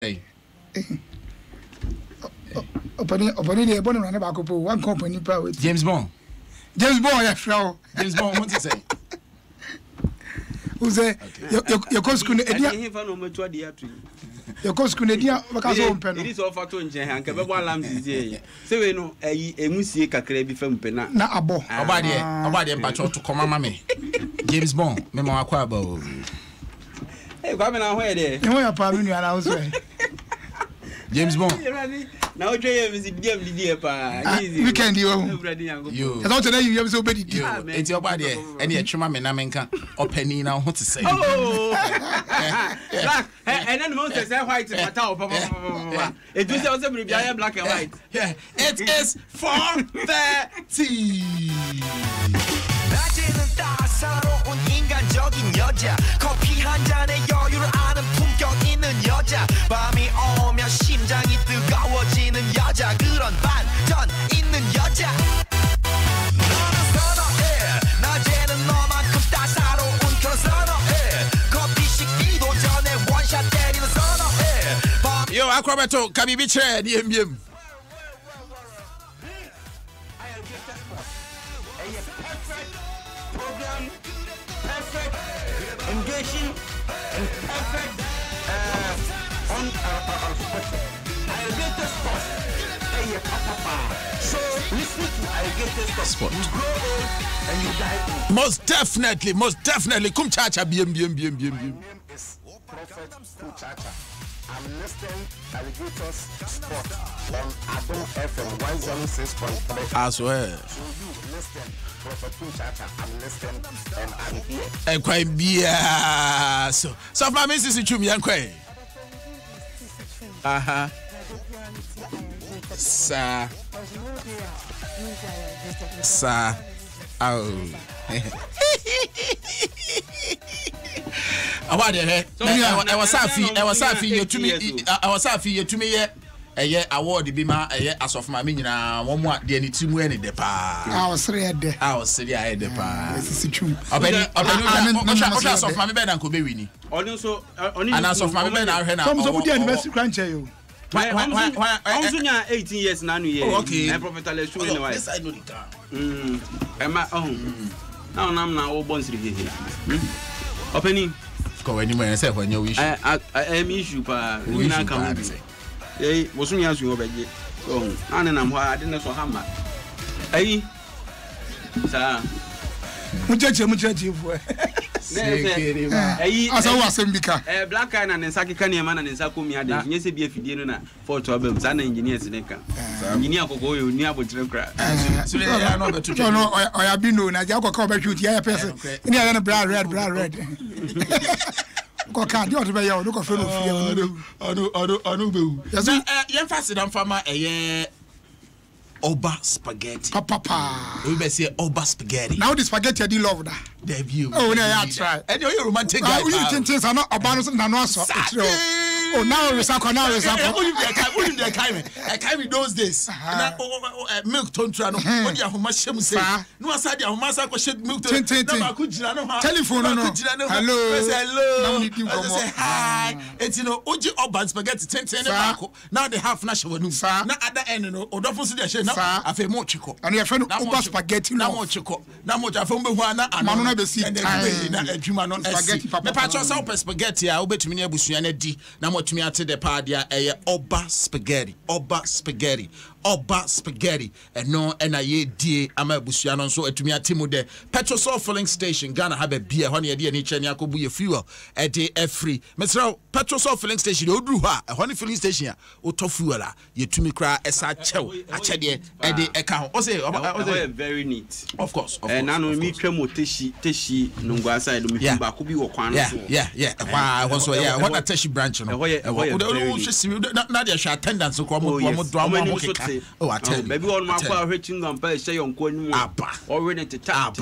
Hey. Opani the bonnet run about one company power. James Bond. James Bond, yeah, show. James Bond, what to say? Who's there? Your course couldn't your course couldn't because open. It is all for 2 and Cababa Lambs is here. So we know a musi cacrebi from Pena. Na abo. Oboadie patrol to come mammy. James Bond, Memo Aquabo. Hey, Kwame Oboadie. You are part of your house. James Bond. Now, Jay is the dear pa. Weekend, you. I thought today you have so many. It's your body, and yet, Chuma Menamenka, or Penny now, what to say? Oh, and then most of them white in my tower. It was also black and white. Yeah, it is 4:30. 인간적인 여자 커피 한 잔에 여유를 아는 품격 있는 여자 밤이 오면 심장이 뜨거워지는 여자 그런 반전 있는 여자 너는 선호해 낮에는 너만큼 따사로운 그런 선호해 커피 식기도 전에 원샷 때리는 선호해 Yo, Aquabato, Kabibiche, DMBM. Engaging and perfect Ayarigated sport. So listen to Ayarigated sport. You grow old and you die. Most definitely. Come chacha, BM. My name is Prophet Kuchacha. I'm listening to Ayarigated sport on Adon FM 106.3. As well. So you listen, Prophet Kuchacha. I'm listening and I'm here. And quite be so my missus is chumi and quay. Sir. Oh. I was happy you to me. Yeah, award be my as of my meaning. One more than it's too many de pa. I was there. De pa. This is true. I of my bed and could be winning. Also, and as of my bed, I heard some of the university crunch you. Why 18 years now? Okay, and Prophet Alex in the Yes, I know the car. Am I own? Now, I'm now all bonds here. Opening. Go anywhere and say when you wish. I am issue, pa. We not come. Eh, was me as you obey. So, and I'm why I didn't so hammer. Eh, sir. Muchachi. As I was in Bika. Black and Saki Kanyaman and Sakumi had a be Fidina for trouble, son engineers in Eka. Engineer go near with Tremcra. So, I know that you know, I have been known as Yako Cover shoot, yeah, person. In the other blood red. Can't you be your look of young fasted on farmer a Oba spaghetti. Papa. We may say Oba spaghetti. Now the spaghetti I do love that. Debut. Oh, yeah, that's right. And you're romantic guy. You think things are not about and not so. Oh, now we suck. I came in those days. Milk tontra. What you have mushroom say? No, I said, you must have milk telephone. Hello. Say hi. It's Oji Oban spaghetti 10 now they have national news. Now at the end, or don't see the shit. Now I feel more chico. And your friend Oba spaghetti. Now more chico. Now more from Buana and Manona the sea. And then Jumano spaghetti. The patches of spaghetti. I'll bet me a busiane D. Now to me at the party, Oba spaghetti, and no, and I ye I'm a busiano, so to me at Timo de petrol filling station, Ghana have a beer, honey, dear nature, and Yakobu fuel, a day free. Mr. Petrol filling station, you drew her, a honey filling station, or tofuela, you to me cry as I chow, a cheddy, a day account. Ose, very neat, of course, and I know me cremo Teshi, Nungasa, Bakubi or Kwan. Yeah, why, also, what a Teshi branch. Not your attendance so come oh, I tell you. Maybe all my reaching on pay say on Queen already to tap.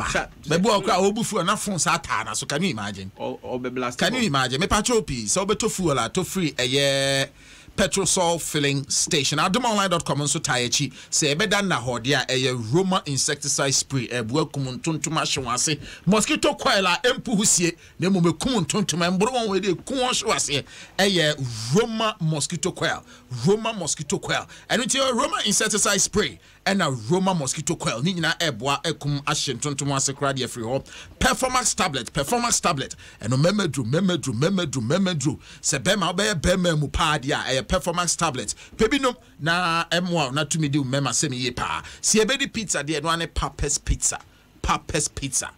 Maybe I'll cry over for enough from Satana. So can you imagine? Or be blast. Can you imagine? Me patrol piece, so be to fool to free a year Petrosol filling station. Adomonline.com and so tayechi. Say beda na hodia a Roma insecticide spray. Buakum tuntuma shwase. Mosquito coil empu husie. Nemo me kum tuntuma mbro we de kun shwase. Roma mosquito coil. Roma mosquito coil. And it's your Roma insecticide spray. And a Roma mosquito coil. Nina eboa ekum ashen tuntuma sekradi free hop. Performance tablet. And no memedru. Se bema be bema mu padia performance tablet. Baby no na M1 na to me do mema semi ye pa. Si ebedi pizza de no ane Papa's pizza. Papa's pizza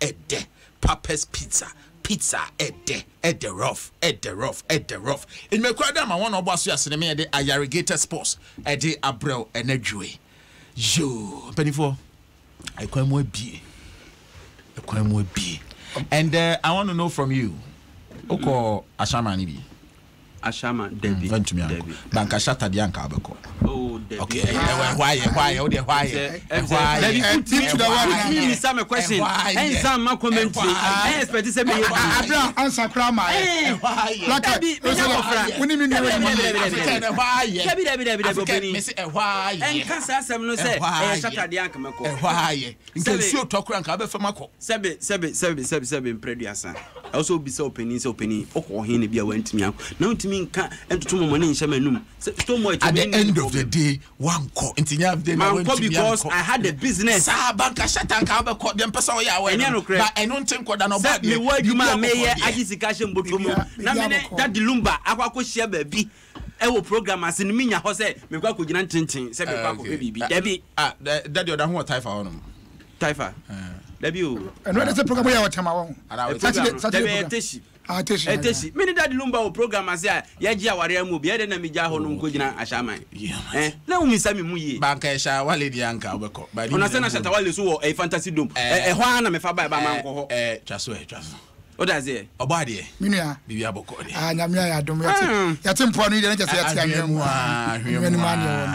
ede. Papa's pizza ede rough. In me kwada ma one obaso asene me de Ayarigated sports ede abrel enadwe. Yo, penifo. I kwamwe bi. And I want to know from you. Oko Ashama nibi. Ashama Debbie. Banka shata dianka abeko. Oh, Debbie. Okay. Why? Debbie, put me to the one. Me some question. And some commentary. I expect to say me. Abra answer krama. Debbie, we need Debbie. Why? And cancer some no say. Shata dianka mako. Why? In case you talk ranka abefa mako. Sebe preduasa. Also be so opening. Oko hin bia went me. Now to me can and to money in Shamanum. At the end of the day, one call because I had a business. Banka shatanka abeko dem person we are but I don't think what about me word you ma me agisication botumu na me that lumba akwako share baby ewo program as in minya ho say me kwa kugina tintin say me kwa ko bibi debi that the other one taifa honum taifa debi o and when the program we are watching ma Saturday Eteshi mini that lumba o program as ya ji aware mu bi e de na mi ja ho no ko gina ashaman na umi sami mu yi banka sha wale di anka obeko ba ona se na shata wale so wo fantasy dome ho ana me fa ba man ko ho twaso o da ze Oboadie minua bibi aboko de nyamia ya dom ya tempo no ide na jese ya tia nwemu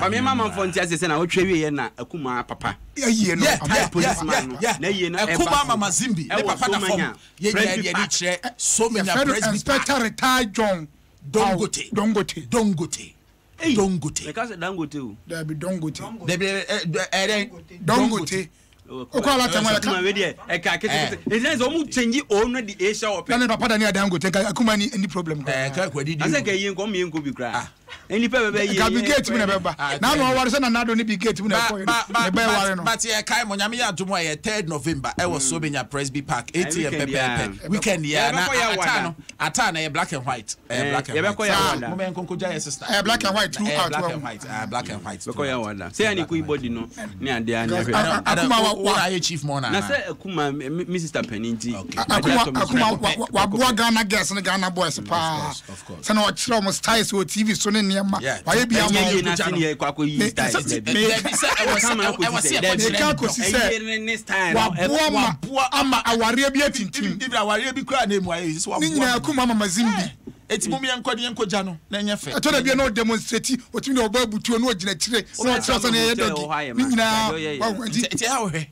ba me mama mfo ntia se na o twa wie na akuma papa ye no policeman na ye na akuma mama zimbi ne papa na fom ye ni chere so many presbyter inspector retired John Dongote because Dangote o there be Dongote okwala tamala kuma we dey e ka kete it's o mu change o no di Asia open na papa Daniel Dangote akuma ni problem ka kwadi di ase ka yin ko mi yin ko bi kra eni pe be yi ka bi gate mu na be ba na no wari se na nado ni bi gate mu na ko ni be wari no but ye kai mo nyame ya adumo ye 3rd November e was so benya Presby Park 8 am pepe weekend ya na ata na ye black and white black and white mo men konko ja ye sister black and white throughout black and white be ko ya wada say ani ko ibodi no ni ade ani akuma wa ye chief mona na say akuma mi sister Peninti akuma wa boa Ghana girls and Ghana boys pa say na o chiro mo style so TV so ne niema wa ye bia mo na say ne kwa ko yi style wa boa ama aware bia tintim if aware bi kura na emu ayi so wa ni nyina akuma mama zimbi etimumi enkoja no na enye fe to da bia no demonstrate otimi no ba butuo no ogina kire so so na ye dogi ni nyina wa ti ha wo he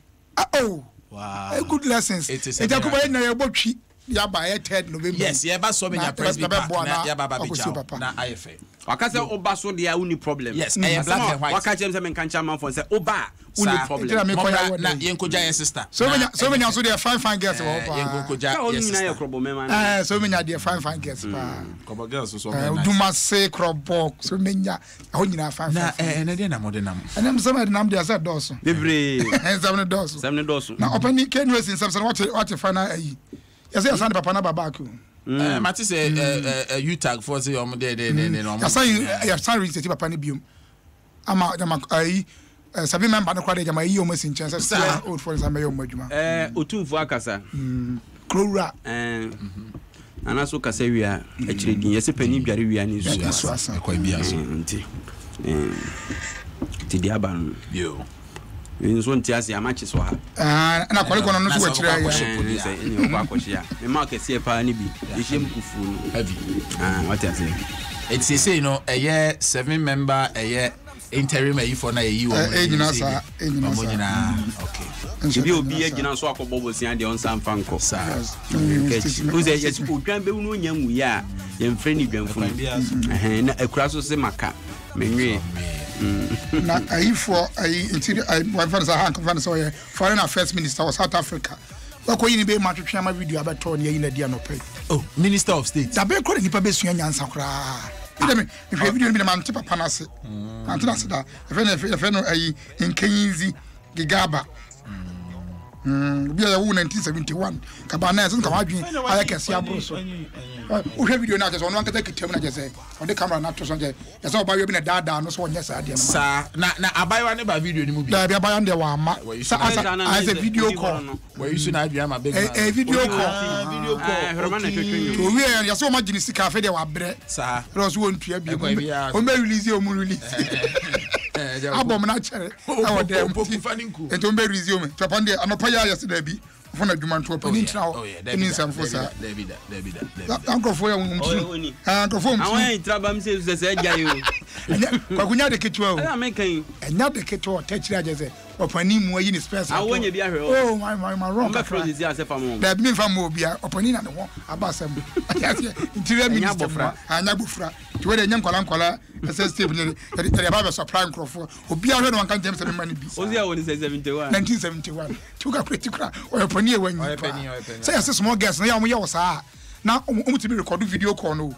oh wow good lessons etakuba na ye botwi ya ba ye 3rd November yes ye ba so menya Presby Park na ya ba bicha na IFA wakase oba so dia uni problem yes black and white wakache mse men kancha man for say oba uni problem na yenkoja ye sister so menya so dia fine girls wo pa yenkoja ye sister na krobo me man so menya dia fine girls pa krobo girls so duma se krobo so menya ho nyina fine na dia na modern nam some nam dia say doso bebre some doso na opani kenwe sin some what final ayi yes yes and papa na babaku Mati say you tag for say om de no. Ya say research papa ne biom. Ama ai sabi member no kwade jama yi o masin chance say old for some me o madwuma. Otumfu akasa. Klora. Anaso kasa wia e kire din yesi pani dware wia ni so asa kwa bia so. Ti dia ban. Yo. Nso ntiase amachi so ha na kwale kono no so wachira ya ni kwa akoshia me ma kese pa ni bi ehiem kufu no heavy what I say it's say no 7 member interim ayi for na ayi wo enyina sa okay If you be a general so akobbo sia de on sam fanko. Who say yes odwan be unu nyam ya yem freni dwanfo. Na akura so se maka. Menwe. Na ayifo ayi interior one for the hand conference or foreign affairs minister of South Africa. Wako yini be matwetwe ama video abeto ne yina dia no pay. Oh, Minister of State. Da be ko nipa be sua nyansa kra. Ida me video ni man tipa panase. Antena seda. Efe no ayi Nkenyizi Gigaba. Bia ya 1971 kabana so nka wadwen aya kese abro so o hwe video na je so no ankata kitem na je say on the camera na to so je ya so ba we bi na dada no so onye sa ade sa na abayo ne ba video ni mu bi da bia abayo de wa ma sa as a video call we use na adua ma big a video call to we ya so ma gini sika fe de wa bre sa ro so wontua bi o me release o mu release abom na chere e wo dem ento me resume to pande anopa ya yesterday bi for na dwuma nto pani ntra ho ni nsamfo sa David ankofo ya ngum ankofo mti awon intraba mse se eja yo kwa kunya de ketwa o na mekan enya de ketwa techira ajese opani mu ayi ni space awon ye bia hwe oh my wrong ka produce ya se famo da bi mfa mo bia opani na ne ho abasam atiase interior minister anya bofra ti we de nya nkwala SST bi ne ya ba surprise crofo obi ahwe no anka ntem se me mani bi ozi a woni 71 1971 tuka kritikra opani e wanyi say as small girls na ya mo ye wo saa na ti bi record video call no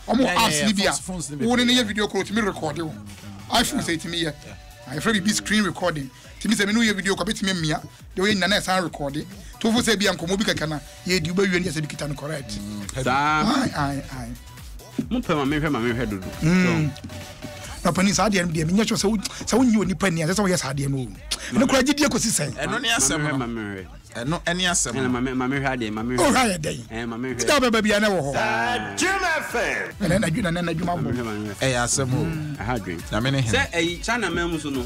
omo apps ni bia wo ne ye video call ti mi record wo iPhone say ti mi ye I feel be screen recording ti mi say me no ye video call beti me mia de we nyina na san record to fo say bia nkomo bi kaka na ye di ba wi ne say bi kita no correct ai mo pe ma me hwe dodo na pani sa de me nya cho sa wonyi oni pani ase sa wo ye sa de no ne kura gidie ko sisen eno ne asem eno eni asem ma me hwe ade ma me o ha ye den ma me hwe da ba bia na wo ho Jim na dwuma bo asem o ha dwen na me ne he say chana mem so no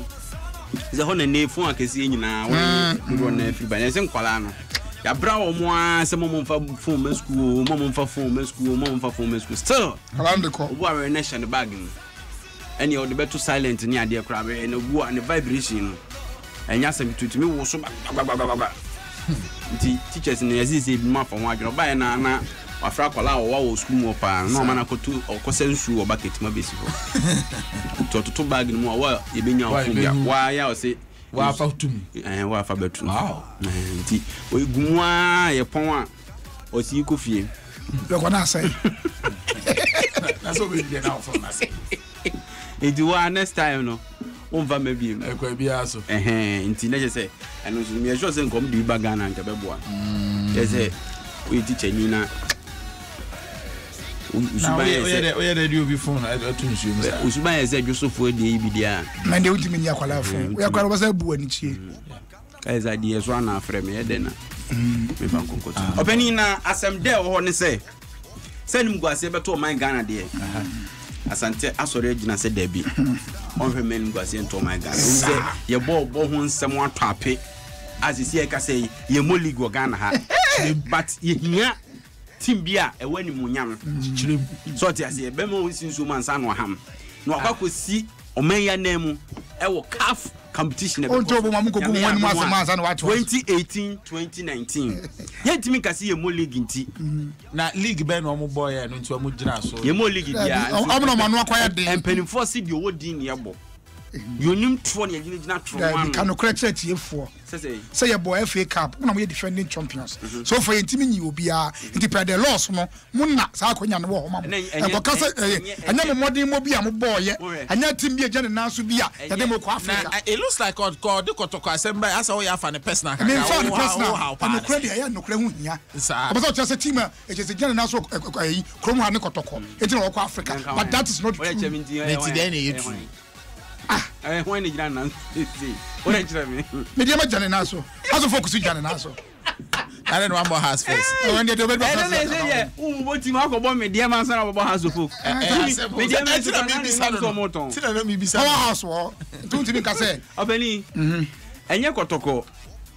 ze ho na nefu akesi nyina wo na fi ba na se nkwala no ya bra wo mo a se mo mfa phone school mo mfa phone school still around the call obo a nation bag ni eni o de beto silent ni ade kra be na obo a ne vibration no enya se bitutumi wo so ba nti teachers ni yazi bi ma fa ho adwo ba na wafra kwala wo school mo pa no ma na kotu okosensu o bucket ma besi ho to bag ni mo wa ye benya o fun bia wa ya o se wa fa tum wa fa betu wow nti o igumwa ye pon a o si ko fie le ko na say na so be dey now for na say e di wa next time no on va me bi e ko bia so nti na je say eno so me sure say nkom di ba Ghana nka be boa je say we teacher ni na oye de dio bi phone atu nsu mu sa usuba ye say Joseph de bi dia na de utimi nya kwala phone we kwala ba bu ani chie kaisa die so na afre me de na me ban konkoto openi na asem de ho ne say nim guase beto man Ghana de asante asore agina se da bi onhwe men guase ento man Ghana say ye bo ho nsem atwape azisi e ka say ye mo league Ghana ha but ye hia team bia e wani munyam so ti ase be mo sinsu mansa no ham no akwakosi omenya nemu e wo CAF competition e be onto bo mamu kogu wani mansa no watch 2018 2019 ye timi kasi ye mo league nti na league be no mo boy no nti mo gina so ye mo league bia amno manu akwaya de empenifo si de wo din ye bo yonim tro ne gina tro man kan no correct tiefo say your boy FA Cup una mo defending champions so for intimi nyi obia nti per the loss no munna sa akonya no wo ma ko kasa anya mo modern mo bia mo boy anya team bia gya na so bia ya de mo ko Africa it looks like god de kotoko assemble asa wo ya fa ne personal ka ka no credit ya no kra hu hia sa but so just team e je se gya na so krom ha ne kotoko enti no ko Africa but that is not true nti dey na yetu when you run what I tell me media majane naso aso focus jane naso I don't know about house first when they do better what you go bomb media man say about house folk media man say na me bisa house wo don't be ka say obeni enye kotoko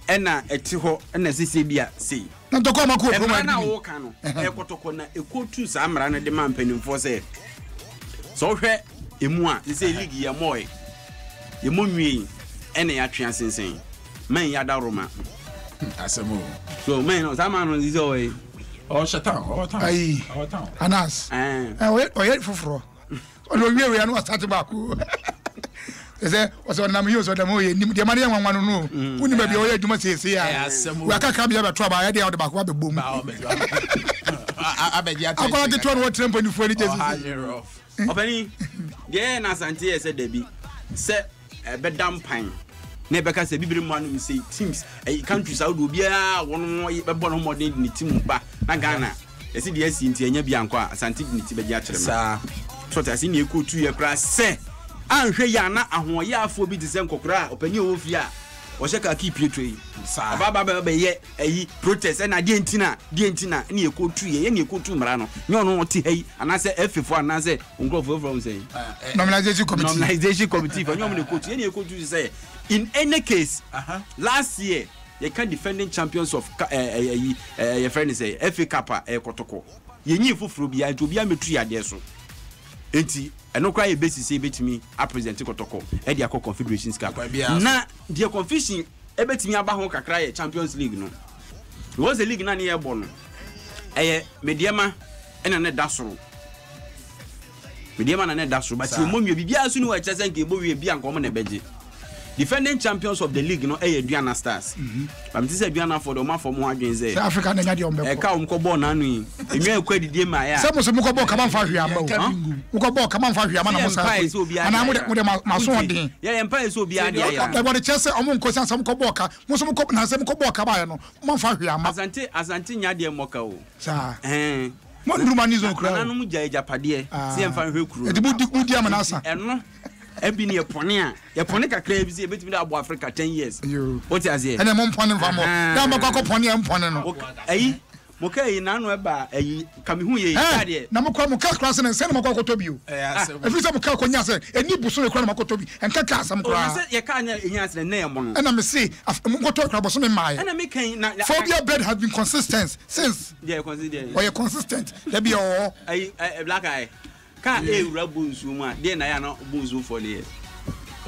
ena eti ho ena sisi bia sei na toko ma ko promo na wo ka no e kotoko na ekotu sa amra na de man panimfo say so hwe emu a say league ya moy ye monwie ene ya twa sensen man yada Roma asemo so man no sama no is away shatan ai Anas oye fufuro ono wiwe anu start back ese waso na me so da mo ye nim de mane nwanwa no uni ba bi oye aduma sese ya wa kaka bia betro ba ya de back wa be bom abeji ati akola ke to no trempo ni fuani Jesus opani de na Asante ese debi se bedam pan na beka se bibiri mu anu say teams countries out do bia wono be bo no modern ni team ba na Ghana ese de asi nti anya bia nko Asante ni ti beji akere sa so ta si ni ekotu ye kra se anhwe ya na ahoye afo bi de se nkokora opani owo fi a o se ka keep petro yi sa baba be ye ayi protest na de ntina ni ekotu ye ni ekotu mra no nyo no ti hai anase F4 anase nkrofo from say nominalization committee for nyo mo ekotu ye ni ekotu say in any case last year they can defending champions of your friend say FA Cup kotoko ye nyi foforo bia to bia metu ya de so enti eno kwa ye basis e betimi a present kotoko e dia confederations cup na dia confusion e betimi aba ho kakra ye Champions League no it was a league na ne ye bo no mediema ena ne dasoro mediema na ne dasoro but mo mwe bibia so ni wa chese nke bo wie bia nko mo na beje defending champions of the league no Aduana Stars am ti say Aduana for the man for mo adwenze Africa na nya de ombe e ka umko ball na anu yi enwe kwa didie ma ya se mo mko ball kama fa hwiama mko ball kama fa hwiama na mo sa ana mo de maso odin ya empire so bia dia ya e body chese omo nko san mko ball ka mo so mko na se mko ball ka ba ya no mo fa hwiama Asante nya de moka o sa mo nduma ni zo kra na no mu ja ejapade se emfa hwe kuro e di budi amanasa eno ebi ni epone kakra bi se betimi da abo Africa 10 years what is here ene mo mpone mfamo da mbakọ pone mpone no ayi mo kai na no eba ayi kamihu ye ade na mo kwa mo ka class na se na mo kwa kotobi o efi se mo ka konya se eni buso ne kwa na mo kotobi enka ka asam kwa se ye ka anya enya se na ye mo no ena me se mo kotobi kwa boso me mai ena me kan na phobia bed has been consistent since yeah consider or you consistent there be o ayi black eye ka ewura bonsu mu a de na ya na bonsu for le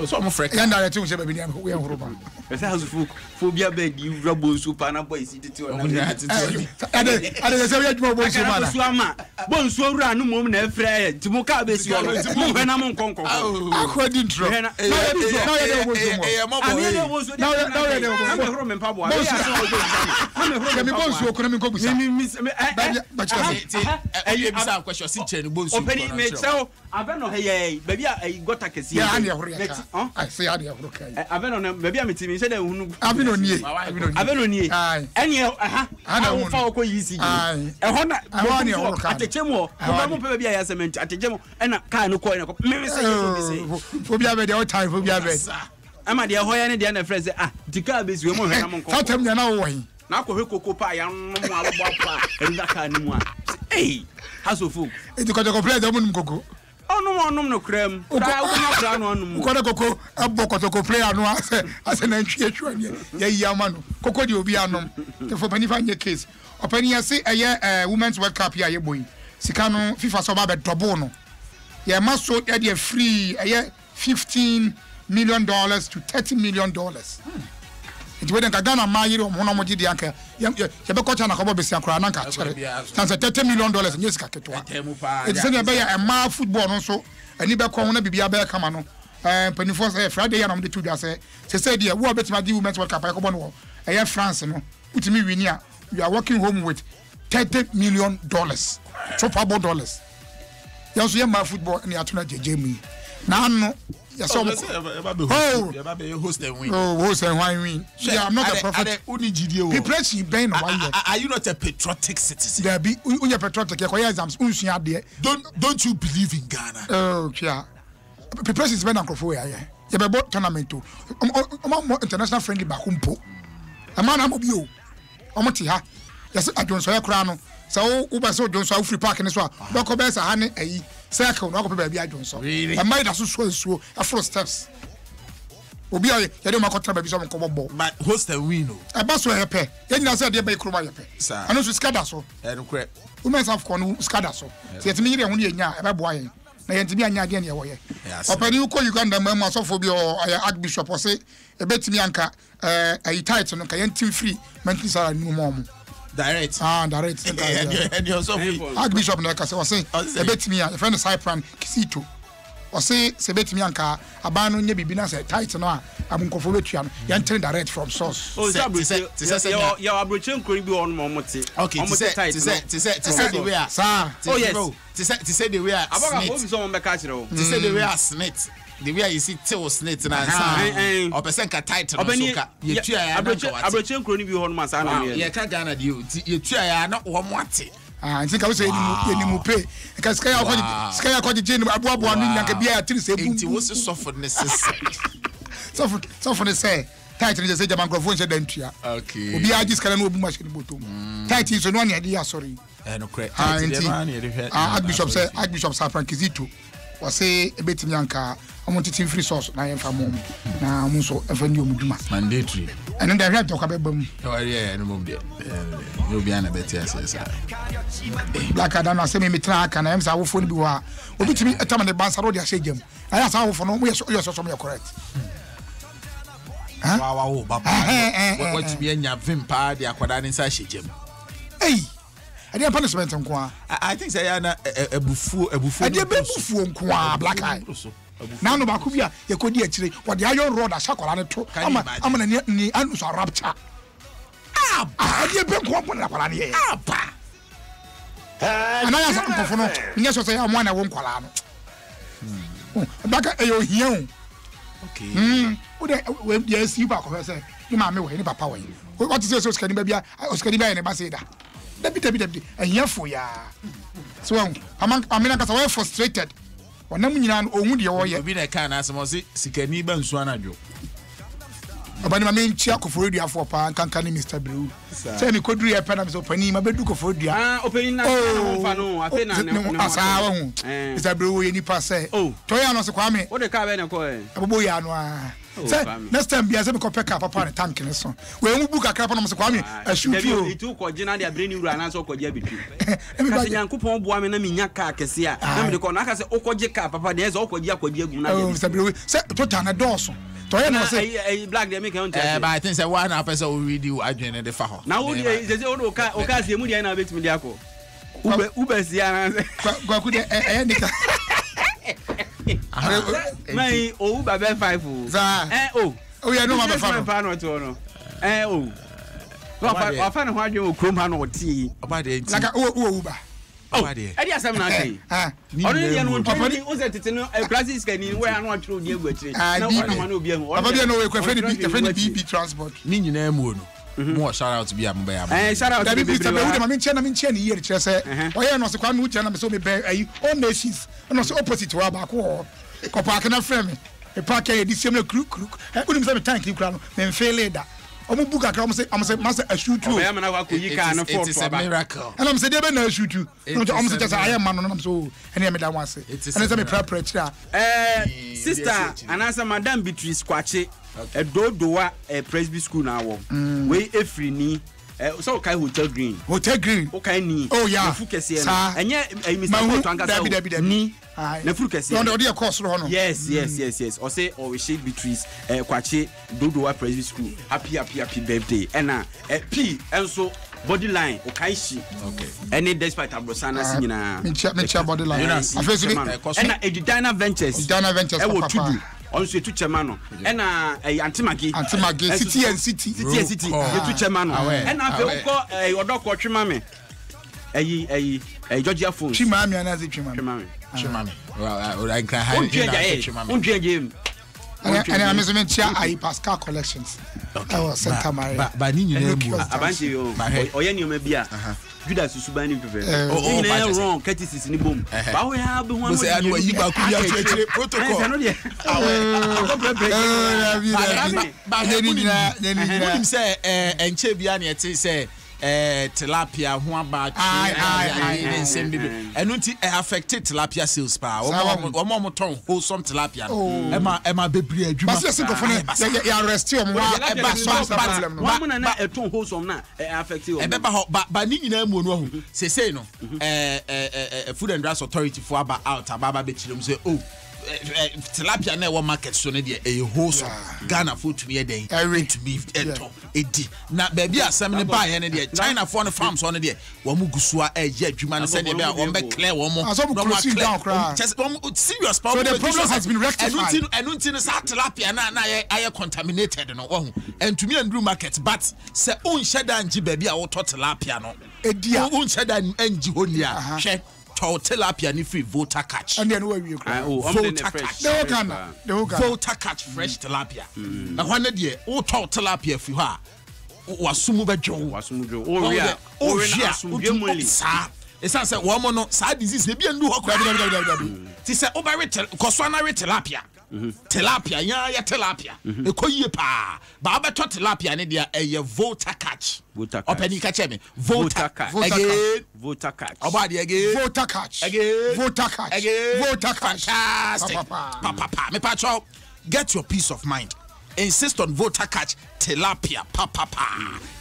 so mo frek ya ndare ti mo se baby ni am we horoba esa hazu phobia bed ewura bonsu pa na boy si titi ona ade se we adwuma bonsu ma na bonsu ama bonsu owura anu mom na efra ti mo ka be si o mo hwe na mo nkonko akodi ntro na ya de bonsu mo ami de bonsu na ya de bonsu na me horo me pa bo a ya so na me horo me bonsu ko na me nkobusa ba chika e bi sa question si che ni bonsu openi me tell aveno hey baby a gota kesi ya na horo ya I say ya horo kai aveno na baby a metimi se da hunu aveno nie eni ana fa ko yisi e ho na atechemo ko mo pe baby a ya cement atechemo ena ka no ko ena ko me say so phobia bed all time phobia bed ama de ho ya ne de na friend say dika be si we mo hwe na mo nko fatam nya na wo hin na ko hwe koko pa ya no mo abo pa enda ka ni mu a hasofu ko play da mo num koko onum no kram ka wo kra no onum ko koko abbo ko play anu ase na ntwe atwa ne ya yama no koko di obi anom te for pani fa nye case opani ya say women's world cup ya ye boy sika no FIFA so ba be double no ya maso ya de free $15 million to $30 million it weden ka Ghana ma yiri mo no mo gidi anka ye be ko cha na ko bo besi akora na nka chere tan $30 million nye sika ketwa it say be ya ma football no so ani be ko na bibia be kama no penifo say Friday ya na mo de tudwa say dia wo betima di women's world cup ko bo no France no utimi win ya you are walking home with $30 million $30 dollars ya so ye ma football ni atuna jejemu na no yes, host and win. Host and win. Yeah, I'm not a prophet. Are you not a patriotic citizen? There be patriotic. Don't you believe in Ghana? Oh, yeah. President is better than yeah. You be bought tournament too. International friendly bakumpo. A man am you. Omotiha. Yes, I don't say crown. So uba so don't so free park in this one. Don't come best a honey a circle, no baby. I don't so. Really? I might as well a full steps. Obi you don't make baby some combo. But host and win. A bus will pay. Then I said they make Kroma. Sir, I know to scadasso. And crap. Women's have corn scadasso. Say to me, only a boy. na yentimi anya ade ne woye opani uko Uganda ma asofo bi o archbishop o say ebetimi anka ayi title no ka yentim free monthly salary no mo direct and you so archbishop na ka say o say ebetimi a friend Cypran Kisito o say sebetimi anka abano nya bibi na say title no a abunkofo betua no yentim direct from source oh say your abrochen kori bi on mo mote okay to say the way sir oh yes to say the way abaga obi so mo be ka kire o to say the way snit the way you see till snit na san o person ka title so ka yetua ya abrochen kori bi on ma sa na me ye ka Ghana di yetua ya na wo mo ate nti ka wo say ni mu pay ka sika ya ko je ni aboabo anu nyanka bia atiri se bu nti wo se suffer necessary so for the say title is say German microphone say dantua okay obi aji skala no obu machine bottom title so no anya dey sorry no correct archbishop Cypran Kisito o say ebetimi anka omontiti free source na yemfa mom na mo so efani omuduma mandatory and then the to ka bebam no mom dey no be ana betia say black adam na say me tra aka na yemsa awofo ni bi wa obitimi etama ne bansa ro dia say jam na ya sa awofo no mo so me correct wow baba what be anya vimpa de akwada ni sa shejam I didn't punishment nko I think say ya na ebufu ade bebufu nko black eye na no ba ku bia ye kodi akire wode ayo road ashakola ne to ama na ni anu so rapture ade be nko na kwala ne ye ana ya sa nkofo no nye so say ya mo na wo nkwala no baka eyo hia okay we yes you ba ko say you ma me we ni papa we what is so skani ba bia oskani ba ne ba say da Dabi ehia fo ya so amena kasa we frustrated wanam nyina no ohun de wo ye obi na ka na asemo si sikani ba nsu anadwo abani ma me nchia koforo dua fo pa kankan ni Mr. Brew say ni koduru ye pena me so pani ma bedu koforo dua openi na ho fa no afi na ne asa wa hu Mr. Brew ye ni pa say to ya no se Kwame wo de ka be ne ko abobo ya no a say next time bia say me ko peka papa ne tank ne so we mu buka kra pa no se Kwame ashutu itu ko gina dia breni wura na so ko dia bitu kasi nyankopon boa me na minya ka kese a na me de ko na ka se okoje ka papa de ze okoje akoje agu na dia Mr. Brew say to ta na doso to ya no say black dem make on tell but I think say one na person will read you adwene de fa ho na wo dey say o ka se mu dia na betimi dia ko ube sia na gwa ku de nika mai o ba be 5 za o ya no ma be 5 no to no wa fa na ho adwe o krom ha no oti Obaadie nti like o uba Obaadie edi asem na kai onu ye no ntoni o se tete no crisis kan ni we anu atwero ni egu akire na o na obi ahu Obaadie no we kwefeni BB transport ni nyina mu no mo shout out bi am ba ya shout out to Mr. Brew ma menche ni year kire se o ye no se kwa no na me so me be ayi all nations no se opposite wa ba ko ko park na frame e park e di same kruk uni me se me tank ni kura no me fail da omo buka kra am say master ashutu o ya me na kwa ko yika na for to ba miracle and am say dey be na ashutu no say just I am man no am so ene me da wan say and say me prepare kira sister anasa madam Beatrice Kwache dodowa Presby school na wo we efri ni so kai hotel green o kai ni oh yeah fu kese na enye Mr. Port anga say ni na fu kese no dey course ro no yes o say o we shade Beatrice Kwache dodowa Presby school happy birthday ena p enso body line o kai shi okay any despite abrosana sinyina me body line afesu ena Edina Ventures e wo tudu onso etu chema no ena antimagi city etu chema no ena afi uko odoko twema me Georgia phone twema me ana ze twema me well I can hide twema and I'm meant to Pascal collections. Oh, Santa Maria. But ni nyina mu abanti yo oye ni o ma bia Judas Subani prefer oh wrong courtesy ni bom ba we ha be ho say anu yi ba ku ya chire protocol ba ni nyina say enche bia na ete say tilapia ho about enunti affected tilapia sales pa omo ton wholesome tilapia ema bebri adwuma but say go ya arrest you mo problem no one na eton wholesome na affect you ba ni nyina mu no ho say no food and drugs authority for about out ababa be chilem say tilapia na e market so ne de e wholesome Ghana food to me den to me edi na baby asem ne ba ye ne de China for the farms on de wo mu gusua e ye adwuma ne se ne be a wo be clear wo mo serious problem. So the problem has been rectified. Enunti ne sa tilapia na aye contaminated no wo and to me and market but se on sheda nji baby a wo to tilapia no edia on sheda nji honia hwe tilapia ni free voter catch and then we voter catch voter catch fresh tilapia na hwane de o tilapia fi ho a wasumu bejo o ria sa esa say wo mo no sa disease e bia ndu ho kwa ti say obarete koso na tilapia tilapia ya tilapia e koyie pa ba beto tilapia ne de eye voter catch openi catch me voter catch again voter catch Oboadie again voter catch fantastic papa me pacho get your peace of mind. Insist on voter catch tilapia papa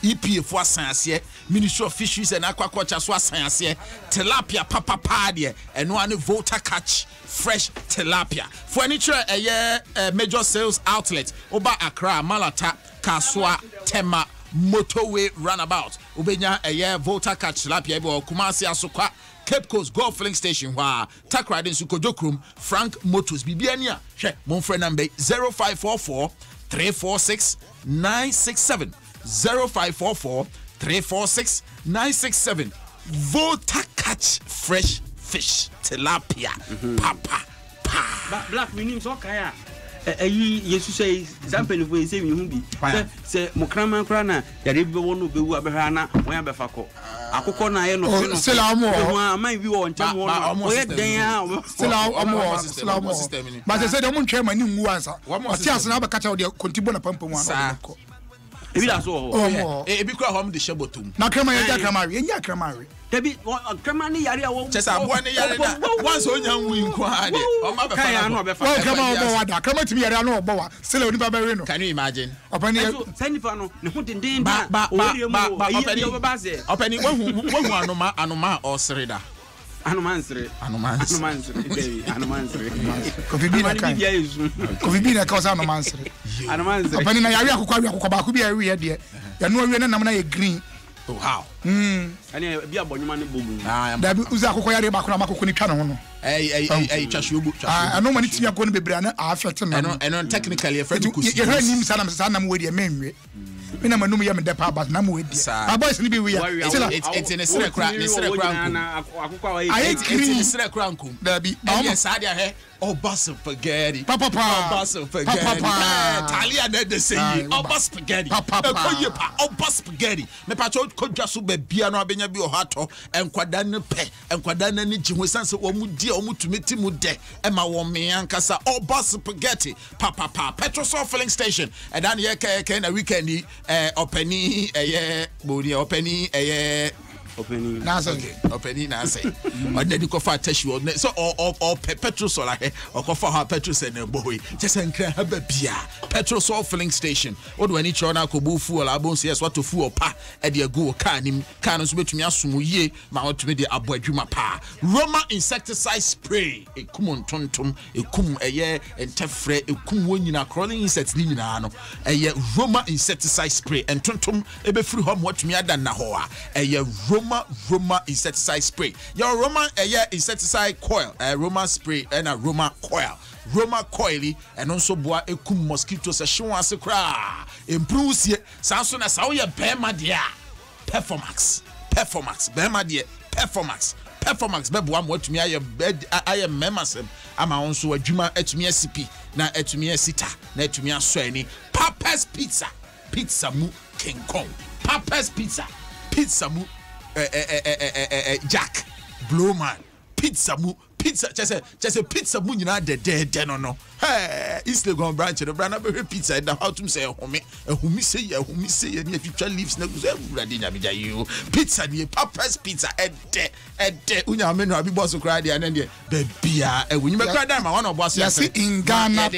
EPA for science Ministry of Fisheries and Aquaculture so science tilapia papa de and one voter catch fresh tilapia furniture a major sales outlet Oba Accra Malata Kaswa Tema motorway runabout ubenya a voter catch tilapia be Kumasi Asokwa Cape Coast Golf Filling Station wa Takrade Sukojokrum Frank Motors bibiania hwe mon friend number 0544 346 967 0544 346 967 voter catch fresh fish tilapia papa black we need so kaya yesu say example for say we hu bi say mokraman kra na yare bi wono bewu abehwa na won abefa ko akoko na ye no no selamo man bi wo ntam wo ye den a selamo but say dem ntwe mani nwu ansa ati ase na abaka cha wo de kontibo na pampam an ebi da so ebi kra hom de shebotum na krama ye ja krama we nya krama we debi krama ni yare a wo chesa abo ne yare na once onya nwu nko ade o ma be fa no be fa krama obo wada krama timi yare no obo wa sele oni baba we no can you imagine opani senifa no ne ho denden ba opani wahu anoma o sereda Anumansre Kofi bi na ka sa anumansre opani na yare akokwa ba ko bi awie de ya no awie na nam na ye green oh how ani bi abonyuma ne bomu da bi uza akokwa yare ba ko na makoko ni twa no no chashuobu ano mani timi akọ no bebre na affect na eno technically afraid to ye ha nim sa na we de menwe me na manum ye me de pa ba na mo we de boys ni bi we ya it's in a sere kra akokwa wa it's in a sere kra nkum da bi yes sadia he Oba spaghetti papa Oba spaghetti Italia na de say Oba spaghetti koye pa Oba spaghetti me pa cho kodwa so ba bia no abenya bi o hato enkwada ne pe enkwada na ni jiho sanse wo mu die o mu tumeti mu de e ma wo me ankasa Oba spaghetti papa petrol filling station and dan ye ke na weekend openi boni openi opening na say opening na say odedi ko fa tashi so or petrol so like or ko fa petrol say na boy just enkran ha ba bia petrol so filling station odo ani cho na ko bu fuel abon say so to fuel pa e de go car nim car no so betumi asomo yie ma otumi de abo adwuma pa Roma insecticide spray ekum ntontom ekum entefre ekum wonyina crawling insects ni nyina no Roma insecticide spray entontom e be free home watumi ada na ho a Roma insecticide spray. Your Roma insecticide coil, Roma spray and a Roma coil. Roma coily and also boa ekum mosquitoes a shwa se kra. Improves ye sanso na sawo ye bema dia. Performax bema dia Performax be boa mo atumi aye memasem ama onso adwuma atumi asipi na atumi asita na atumi aso ani. Papa's pizza mu King Kong. Papa's pizza mu Jack Blowman pizza pizza just a pizza mu nyina de no hey East Legon branch no brana be pizza da how to say ehumi say ni future leaves na go everybody nya you pizza ni Papa's pizza ede unya menu abi boss kra dia na de bia ewunyi me kra da ma one boss yes in Ghana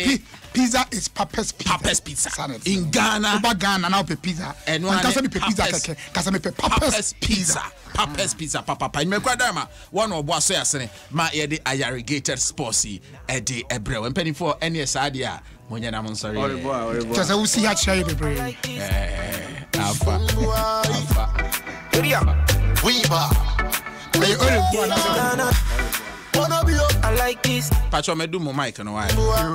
pizza is Papa's pizza. In Ghana, over Ghana now pizza. And one casa me pizza keke. Casa me Papa's pizza. Papa's pizza. Papa. Me kwadama one of boss asene ma ye de Ayarigated sportsy e de ebre. When penny for any sadia. Monya na monsori. Just we see how share the brain. Alpha. I like this. Pacho me do mo mic no why.